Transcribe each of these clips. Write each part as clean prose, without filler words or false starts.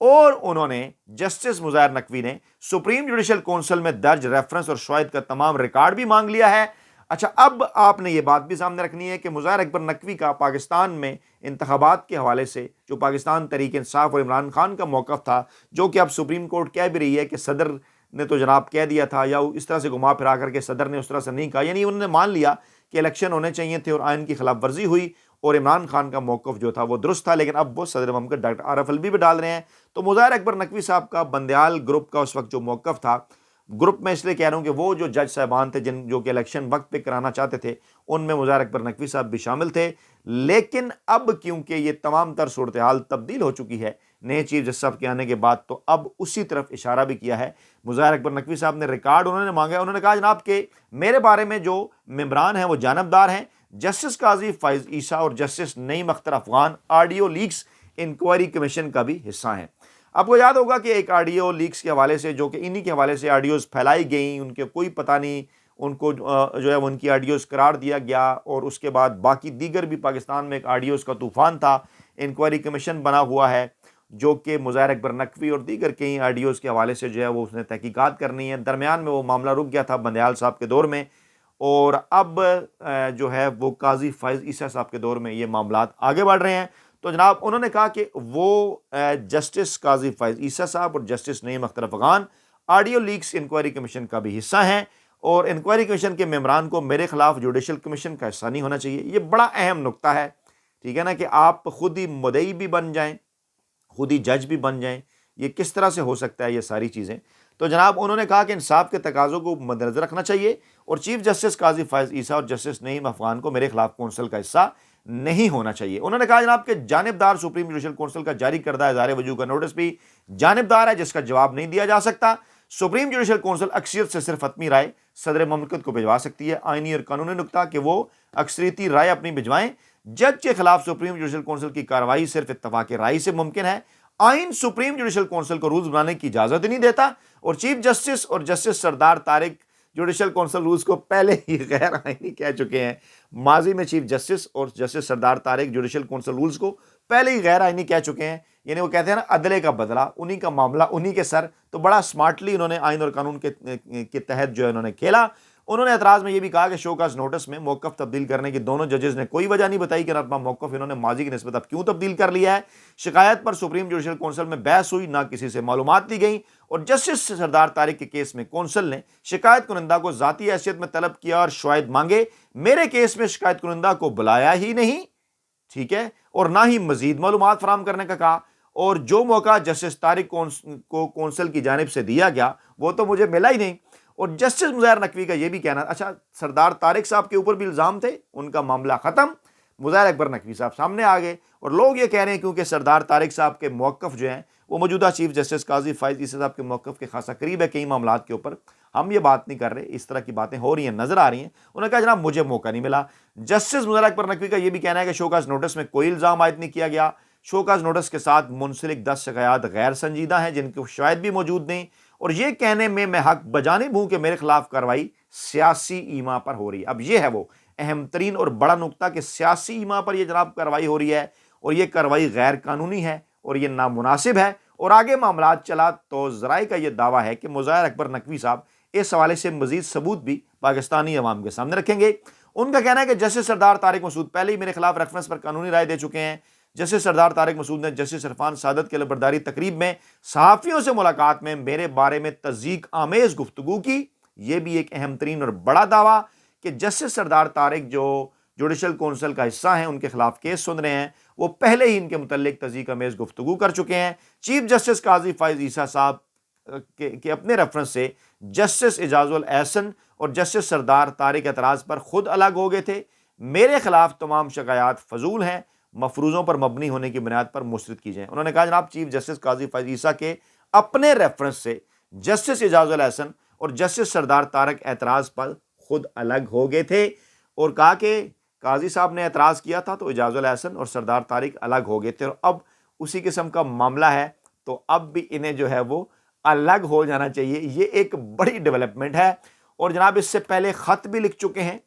اور انہوں نے جسٹس مظاہر نقوی نے سپریم جوڈیشل کونسل میں درج ریفرنس اور شواہد کا تمام ریکارڈ بھی مانگ لیا ہے۔ اچھا، اب آپ نے یہ بات بھی سامنے رکھنی ہے کہ مظاہر اکبر نقوی کا پاکستان میں انتخابات کے حوالے سے جو پاکستان تحریک انصاف اور عمران خان کا موقف تھا، جو کہ اب سپریم کورٹ کہہ بھی رہی ہے کہ صدر نے تو جناب کہہ دیا تھا، یا اس طرح سے گھما پھرا کر کے صدر نے اس طرح سے نہیں کہا، یعنی انہوں نے مان لیا کہ الیکشن ہونے چاہیے تھے اور آئین کی خلاف ورزی ہوئی اور عمران خان کا موقف جو تھا وہ درست تھا، لیکن اب وہ صدر مملکت ڈاکٹر عارف الوی بھی ڈال رہے ہیں۔ تو مظاہر اکبر نقوی صاحب کا بندیال گروپ کا اس وقت جو موقف تھا، گروپ میں اس لیے کہہ رہا ہوں کہ وہ جو جج صاحبان تھے جو کہ الیکشن وقت پہ کرانا چاہتے تھے، ان میں مظاہر اکبر نقوی صاحب بھی شامل تھے، لیکن اب کیونکہ یہ تمام تر صورتحال تبدیل ہو چکی ہے نئے چیف جسٹس صاحب کے آنے کے بعد، تو اب اسی طرف اشارہ بھی کیا ہے مظاہر اکبر نقوی صاحب نے۔ ریکارڈ انہوں نے مانگا، انہوں نے کہا جناب کہ میرے بارے میں جو ممبران ہیں وہ جانبدار ہیں، جسٹس قاضی فائز عیسیٰ اور justice Naeem Akhtar Afghan audio leaks inquiry commission کا بھی حصہ ہیں۔ آپ کو یاد ہوگا کہ ایک آڈیو لیکس کے حوالے سے، جو کہ انہی کے حوالے سے آڈیوز پھیلائی گئیں، ان کے کوئی پتہ نہیں، ان کو جو ہے ان کی آڈیوز قرار دیا گیا، اور اس کے بعد باقی دیگر بھی پاکستان میں ایک آڈیوز کا طوفان تھا۔ انکوائری کمیشن بنا ہوا ہے جو کہ مظاہر اکبر نقوی اور دیگر کئی آڈیوز کے حوالے سے جو ہے وہ اس نے تحقیقات کرنی ہے۔ درمیان میں وہ معاملہ رک گیا تھا بندیال صاحب کے دور میں، اور اب جو ہے وہ قاضی فائز عیسیٰ صاحب کے دور میں یہ معاملات آگے بڑھ رہے ہیں۔ تو جناب انہوں نے کہا کہ وہ جسٹس قاضی فائز عیسیٰ صاحب اور justice Naeem Akhtar Afghan audio leaks inquiry commission کا بھی حصہ ہیں، اور انکوائری کمیشن کے ممبران کو میرے خلاف جوڈیشل کمیشن کا حصہ نہیں ہونا چاہیے۔ یہ بڑا اہم نقطہ ہے، ٹھیک ہے نا، کہ آپ خود ہی مدعی بھی بن جائیں، خود ہی جج بھی بن جائیں، یہ کس طرح سے ہو سکتا ہے یہ ساری چیزیں؟ تو جناب انہوں نے کہا کہ انصاف کے تقاضوں کو مد نظر رکھنا چاہیے، اور چیف جسٹس قاضی فائز عیسیٰ اور جسٹس نعیم افغان کو میرے خلاف کونسل کا حصہ نہیں ہونا چاہیے۔ انہوں نے کہا جناب کہ جانبدار سپریم جوڈیشل کونسل کا جاری کردہ اظہار وجوہ کا نوٹس بھی جانبدار ہے، جس کا جواب نہیں دیا جا سکتا۔ سپریم جوڈیشل کونسل اکثریت سے صرف حتمی رائے صدر مملکت کو بھجوا سکتی ہے۔ آئینی اور قانونی نقطہ کہ وہ اکثریتی رائے اپنی بھجوائیں۔ جج کے خلاف سپریم جوڈیشل کونسل کی کارروائی صرف اتفاق رائے سے ممکن ہے۔ آئین سپریم جوڈیشل کونسل کو رولز بنانے کی اجازت نہیں دیتا، اور چیف جسٹس اور جسٹس سردار طارق جوڈیشل کونسل رولز کو پہلے ہی غیر آئینی کہہ چکے ہیں۔ ماضی میں چیف جسٹس اور جسٹس سردار طارق جوڈیشل کونسل رولز کو پہلے ہی غیر آئینی کہہ چکے ہیں، یعنی وہ کہتے ہیں نا عدلے کا بدلہ انہی کا معاملہ انہی کے سر۔ تو بڑا سمارٹلی انہوں نے آئین اور قانون کے تحت جو ہے انہوں نے کھیلا۔ انہوں نے اعتراض میں یہ بھی کہا کہ شو کاز نوٹس میں موقف تبدیل کرنے کی دونوں ججز نے کوئی وجہ نہیں بتائی کہ اپنا موقف انہوں نے ماضی کی نسبت اب کیوں تبدیل کر لیا ہے۔ شکایت پر سپریم جوڈیشل کونسل میں بحث ہوئی، نہ کسی سے معلومات لی گئیں، اور جسٹس سردار طارق کے کیس میں کونسل نے شکایت کنندہ کو ذاتی حیثیت میں طلب کیا اور شواہد مانگے۔ میرے کیس میں شکایت کنندہ کو بلایا ہی نہیں، ٹھیک ہے، اور نہ ہی مزید معلومات فراہم کرنے کا کہا، اور جو موقع جسٹس طارق کو کونسل کی جانب سے دیا گیا وہ تو مجھے ملا ہی نہیں۔ اور جسٹس مظاہر نقوی کا یہ بھی کہنا، اچھا سردار طارق صاحب کے اوپر بھی الزام تھے، ان کا معاملہ ختم، مظاہر اکبر نقوی صاحب سامنے آ گئے، اور لوگ یہ کہہ رہے ہیں کیونکہ سردار طارق صاحب کے موقف جو ہیں وہ موجودہ چیف جسٹس قاضی فائز عیسیٰ صاحب کے موقف کے خاصا قریب ہے کئی معاملات کے اوپر، ہم یہ بات نہیں کر رہے، اس طرح کی باتیں ہو رہی ہیں، نظر آ رہی ہیں۔ انہوں نے کہا جناب مجھے موقع نہیں ملا۔ جسٹس مظاہر اکبر نقوی کا یہ بھی کہنا ہے کہ شوکاز نوٹس میں کوئی الزام عائد نہیں کیا گیا۔ شوکاز نوٹس کے ساتھ منسلک 10 شکایات غیر سنجیدہ ہیں جن کے شواہد بھی موجود نہیں، اور یہ کہنے میں حق بجانب ہوں کہ میرے خلاف کارروائی سیاسی ایما پر ہو رہی ہے۔ اب یہ ہے وہ اہم ترین اور بڑا نقطہ کہ سیاسی ایما پر یہ جناب کارروائی ہو رہی ہے، اور یہ کارروائی غیر قانونی ہے اور یہ نامناسب ہے۔ اور آگے معاملات چلا تو ذرائع کا یہ دعویٰ ہے کہ مظاہر اکبر نقوی صاحب اس حوالے سے مزید ثبوت بھی پاکستانی عوام کے سامنے رکھیں گے۔ ان کا کہنا ہے کہ جسٹس سردار طارق مسعود پہلے ہی میرے خلاف ریفرنس پر قانونی رائے دے چکے ہیں۔ جسٹس سردار طارق مسعود نے جسٹس عرفان سعادت کے لبرداری تقریب میں صحافیوں سے ملاقات میں میرے بارے میں تصدیق آمیز گفتگو کی۔ یہ بھی ایک اہم ترین اور بڑا دعویٰ کہ جسٹس سردار طارق جو جوڈیشل کونسل کا حصہ ہیں، ان کے خلاف کیس سن رہے ہیں، وہ پہلے ہی ان کے متعلق تصدیق آمیز گفتگو کر چکے ہیں۔ چیف جسٹس قاضی فائز عیسیٰ صاحب کے اپنے ریفرنس سے جسٹس اعجاز الاحسن اور جسٹس سردار طارق اعتراض پر خود الگ ہو گئے تھے۔ میرے خلاف تمام شکایات فضول ہیں، مفروضوں پر مبنی ہونے کی بنیاد پر مسترد کی جائیں۔ انہوں نے کہا جناب چیف جسٹس قاضی فائز عیسیٰ کے اپنے ریفرنس سے جسٹس اعجاز الاحسن اور جسٹس سردار طارق اعتراض پر خود الگ ہو گئے تھے، اور کہا کہ قاضی صاحب نے اعتراض کیا تھا تو اعجاز الاحسن اور سردار طارق الگ ہو گئے تھے، اور اب اسی قسم کا معاملہ ہے تو اب بھی انہیں جو ہے وہ الگ ہو جانا چاہیے۔ یہ ایک بڑی ڈیولپمنٹ ہے، اور جناب اس سے پہلے خط بھی لکھ چکے ہیں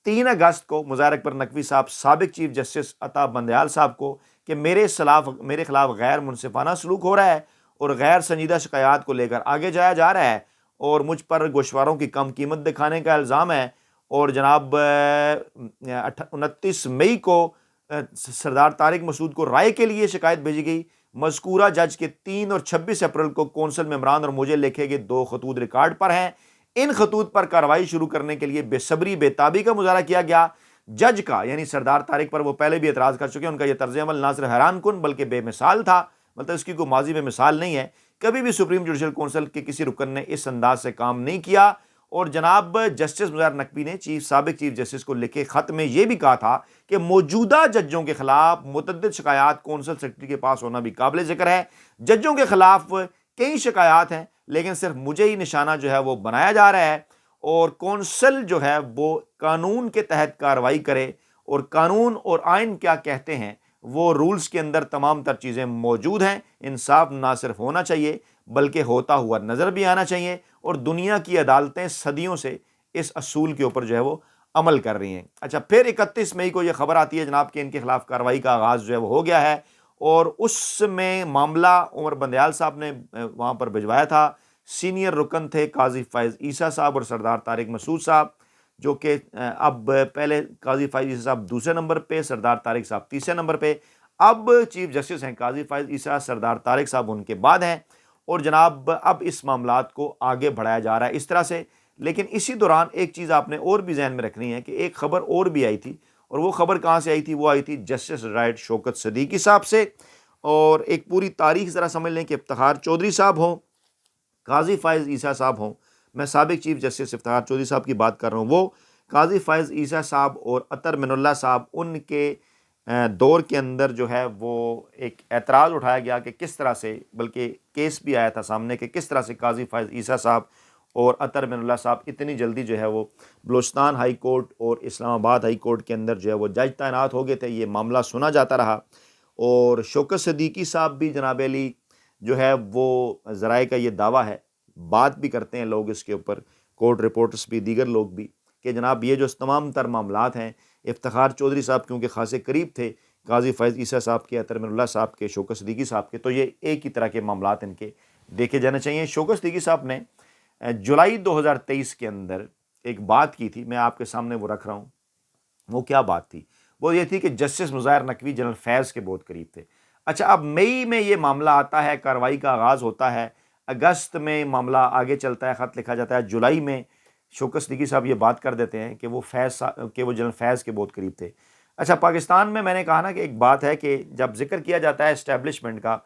3 اگست کو مظاہر اکبر نقوی صاحب سابق چیف جسٹس عطا بندیال صاحب کو کہ میرے خلاف غیر منصفانہ سلوک ہو رہا ہے، اور غیر سنجیدہ شکایات کو لے کر آگے جایا جا رہا ہے، اور مجھ پر گوشواروں کی کم قیمت دکھانے کا الزام ہے۔ اور جناب 29 مئی کو سردار طارق مسعود کو رائے کے لیے شکایت بھیجی گئی۔ مذکورہ جج کے 3 اور 26 اپریل کو کونسل ممبران اور مجھے لکھے گئے 2 خطوط ریکارڈ پر ہیں۔ ان خطوط پر کارروائی شروع کرنے کے لیے بے صبری بے تابی کا مظاہرہ کیا گیا۔ جج کا یعنی سردار طارق پر وہ پہلے بھی اعتراض کر چکے ہیں، ان کا یہ طرز عمل نہ صرف حیران کن بلکہ بے مثال تھا، مطلب اس کی کوئی ماضی میں مثال نہیں ہے۔ کبھی بھی سپریم جوڈیشل کونسل کے کسی رکن نے اس انداز سے کام نہیں کیا۔ اور جناب جسٹس مظاہر نقوی نے سابق چیف جسٹس کو لکھے خط میں یہ بھی کہا تھا کہ موجودہ ججوں کے خلاف متعدد شکایات کونسل سیکرٹری کے پاس ہونا بھی قابل ذکر ہے۔ ججوں کے خلاف کئی شکایات ہیں، لیکن صرف مجھے ہی نشانہ جو ہے وہ بنایا جا رہا ہے، اور کونسل جو ہے وہ قانون کے تحت کارروائی کرے، اور قانون اور آئین کیا کہتے ہیں وہ رولز کے اندر تمام تر چیزیں موجود ہیں۔ انصاف نہ صرف ہونا چاہیے بلکہ ہوتا ہوا نظر بھی آنا چاہیے، اور دنیا کی عدالتیں صدیوں سے اس اصول کے اوپر جو ہے وہ عمل کر رہی ہیں۔ اچھا، پھر 31 مئی کو یہ خبر آتی ہے جناب کہ ان کے خلاف کارروائی کا آغاز جو ہے وہ ہو گیا ہے، اور اس میں معاملہ عمر بندیال صاحب نے وہاں پر بھجوایا تھا۔ سینئر رکن تھے قاضی فائز عیسیٰ صاحب اور سردار طارق مسعود صاحب، جو کہ اب پہلے قاضی فائز عیسیٰ صاحب دوسرے نمبر پہ، سردار طارق صاحب تیسرے نمبر پہ، اب چیف جسٹس ہیں قاضی فائز عیسیٰ، سردار طارق صاحب ان کے بعد ہیں۔ اور جناب اب اس معاملات کو آگے بڑھایا جا رہا ہے اس طرح سے۔ لیکن اسی دوران ایک چیز آپ نے اور بھی ذہن میں رکھنی ہے کہ ایک خبر اور بھی آئی تھی، اور وہ خبر کہاں سے آئی تھی؟ وہ آئی تھی جسٹس ریٹائرڈ شوکت صدیقی صاحب سے۔ اور ایک پوری تاریخ ذرا سمجھ لیں کہ افتخار چودھری صاحب ہوں، قاضی فائز عیسیٰ صاحب ہوں، میں سابق چیف جسٹس افتخار چودھری صاحب کی بات کر رہا ہوں، وہ قاضی فائز عیسیٰ صاحب اور عطر من اللہ صاحب، ان کے دور کے اندر جو ہے وہ ایک اعتراض اٹھایا گیا کہ کس طرح سے، بلکہ کیس بھی آیا تھا سامنے کہ کس طرح سے قاضی فائز عیسیٰ صاحب اور عطر من اللہ صاحب اتنی جلدی جو ہے وہ بلوچستان ہائی کورٹ اور اسلام آباد ہائی کورٹ کے اندر جو ہے وہ جج تعینات ہو گئے تھے۔ یہ معاملہ سنا جاتا رہا، اور شوکت صدیقی صاحب بھی جناب علی جو ہے وہ ذرائع کا یہ دعویٰ ہے، بات بھی کرتے ہیں لوگ اس کے اوپر، کورٹ رپورٹرز بھی، دیگر لوگ بھی، کہ جناب یہ جو تمام تر معاملات ہیں، افتخار چودھری صاحب کیونکہ خاصے قریب تھے قاضی فائز عیسیٰ صاحب کے، عطر من اللہ صاحب کے، شوکت صدیقی صاحب کے، تو یہ ایک ہی طرح کے معاملات ان کے دیکھے جانے چاہیے۔ شوکت صدیقی صاحب نے جولائی 2023 کے اندر ایک بات کی تھی، میں آپ کے سامنے وہ رکھ رہا ہوں۔ وہ کیا بات تھی؟ وہ یہ تھی کہ جسٹس مظاہر نقوی جنرل فیض کے بہت قریب تھے۔ اچھا، اب مئی میں یہ معاملہ آتا ہے، کارروائی کا آغاز ہوتا ہے، اگست میں معاملہ آگے چلتا ہے، خط لکھا جاتا ہے، جولائی میں شوکت صدیقی صاحب یہ بات کر دیتے ہیں کہ وہ جنرل فیض کے بہت قریب تھے۔ اچھا، پاکستان میں نے کہا نا کہ ایک بات ہے کہ جب ذکر کیا جاتا ہے اسٹیبلشمنٹ کا،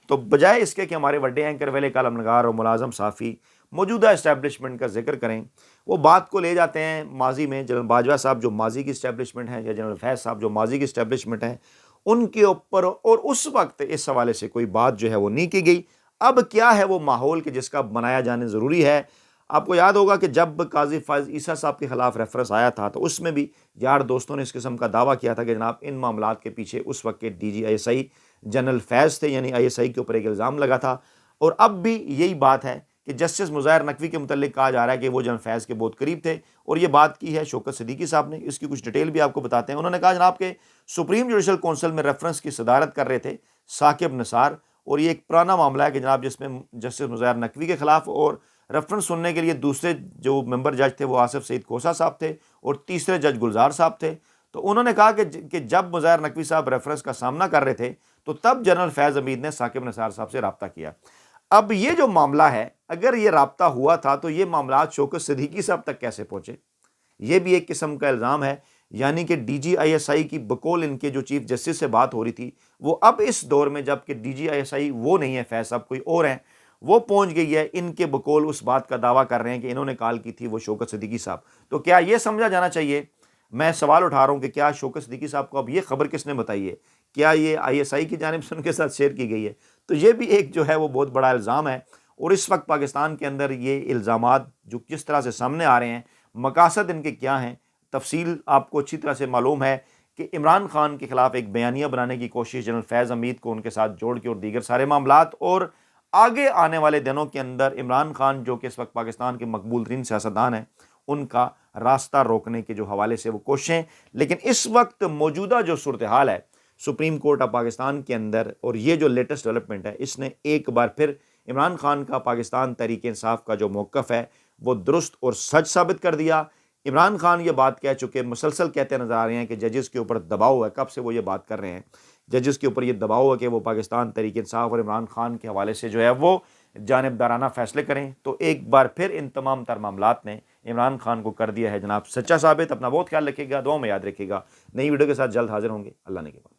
تو بجائے اس کے کہ ہمارے بڑے اینکر ویلے کالم نگار اور ملازم صحافی موجودہ اسٹیبلشمنٹ کا ذکر کریں، وہ بات کو لے جاتے ہیں ماضی میں جنرل باجوہ صاحب جو ماضی کی اسٹیبلشمنٹ ہے، یا جنرل فیض صاحب جو ماضی کی اسٹیبلشمنٹ ہے، ان کے اوپر، اور اس وقت اس حوالے سے کوئی بات جو ہے وہ نہیں کی گئی۔ اب کیا ہے وہ ماحول کہ جس کا بنایا جانے ضروری ہے؟ آپ کو یاد ہوگا کہ جب قاضی فائز عیسیٰ صاحب کے خلاف ریفرنس آیا تھا تو اس میں بھی یار دوستوں نے اس قسم کا دعویٰ کیا تھا کہ جناب ان معاملات کے پیچھے اس وقت کے D G I S I general Faiz تھے، یعنی آئی ایس آئی کے اوپر ایک الزام لگا تھا۔ اور اب بھی یہی بات ہے کہ جسٹس مظاہر نقوی کے متعلق کہا جا رہا ہے کہ وہ جنرل فیض کے بہت قریب تھے، اور یہ بات کی ہے شوکت صدیقی صاحب نے۔ اس کی کچھ ڈیٹیل بھی آپ کو بتاتے ہیں۔ انہوں نے کہا جناب کہ سپریم جوڈیشل کونسل میں ریفرنس کی صدارت کر رہے تھے ثاقب نثار، اور یہ ایک پرانا معاملہ ہے کہ جناب جس میں جسٹس مظاہر نقوی کے خلاف، اور ریفرنس سننے کے لیے دوسرے جو ممبر جج تھے وہ آصف سعید کھوسہ صاحب تھے، اور تیسرے جج گلزار صاحب تھے۔ تو انہوں نے کہا کہ جب مظاہر نقوی صاحب ریفرنس کا سامنا کر رہے تھے تو تب جنرل فیض حمید نے ثاقب نثار صاحب سے رابطہ کیا۔ اب یہ جو معاملہ ہے، اگر یہ رابطہ ہوا تھا تو یہ معاملات شوکت صدیقی صاحب تک کیسے پہنچے؟ یہ بھی ایک قسم کا الزام ہے، یعنی کہ ڈی جی آئی ایس آئی کی بقول ان کے جو چیف جسٹس سے بات ہو رہی تھی، وہ اب اس دور میں جب کہ ڈی جی آئی ایس آئی وہ نہیں ہے فیض صاحب، کوئی اور ہیں، وہ پہنچ گئی ہے ان کے بقول اس بات کا دعویٰ کر رہے ہیں کہ انہوں نے کال کی تھی وہ شوکت صدیقی صاحب۔ تو کیا یہ سمجھا جانا چاہیے، میں سوال اٹھا رہا ہوں کہ کیا شوکت صدیقی صاحب کو اب یہ خبر کس نے بتائی ہے؟ کیا یہ آئی ایس آئی کی جانب سے ان کے ساتھ شیئر کی گئی ہے؟ تو یہ بھی ایک جو ہے وہ بہت بڑا الزام ہے، اور اس وقت پاکستان کے اندر یہ الزامات جو کس طرح سے سامنے آ رہے ہیں، مقاصد ان کے کیا ہیں، تفصیل آپ کو اچھی طرح سے معلوم ہے کہ عمران خان کے خلاف ایک بیانیہ بنانے کی کوشش، جنرل فیض حمید کو ان کے ساتھ جوڑ کے، اور دیگر سارے معاملات، اور آگے آنے والے دنوں کے اندر عمران خان جو کہ اس وقت پاکستان کے مقبول ترین سیاستدان ہیں، ان کا راستہ روکنے کے جو حوالے سے وہ کوششیں۔ لیکن اس وقت موجودہ جو صورتحال ہے، سپریم کورٹ آف پاکستان کے اندر، اور یہ جو لیٹسٹ ڈیولپمنٹ ہے اس نے ایک بار پھر عمران خان کا پاکستان تحریک انصاف کا جو موقف ہے وہ درست اور سچ ثابت کر دیا۔ عمران خان یہ بات کہہ چکے، مسلسل کہتے نظر آ رہے ہیں کہ ججز کے اوپر دباؤ ہے، کب سے وہ یہ بات کر رہے ہیں، ججز کے اوپر یہ دباؤ ہے کہ وہ پاکستان تحریک انصاف اور عمران خان کے حوالے سے جو ہے وہ جانبدارانہ فیصلے کریں۔ تو ایک بار پھر ان تمام تر معاملات نے عمران خان کو کر دیا ہے جناب سچا ثابت۔ اپنا بہت خیال رکھیے گا، دعاؤں میں یاد رکھیے گا۔ نئی ویڈیو کے ساتھ جلد حاضر ہوں گے، اللہ نے کے بعد۔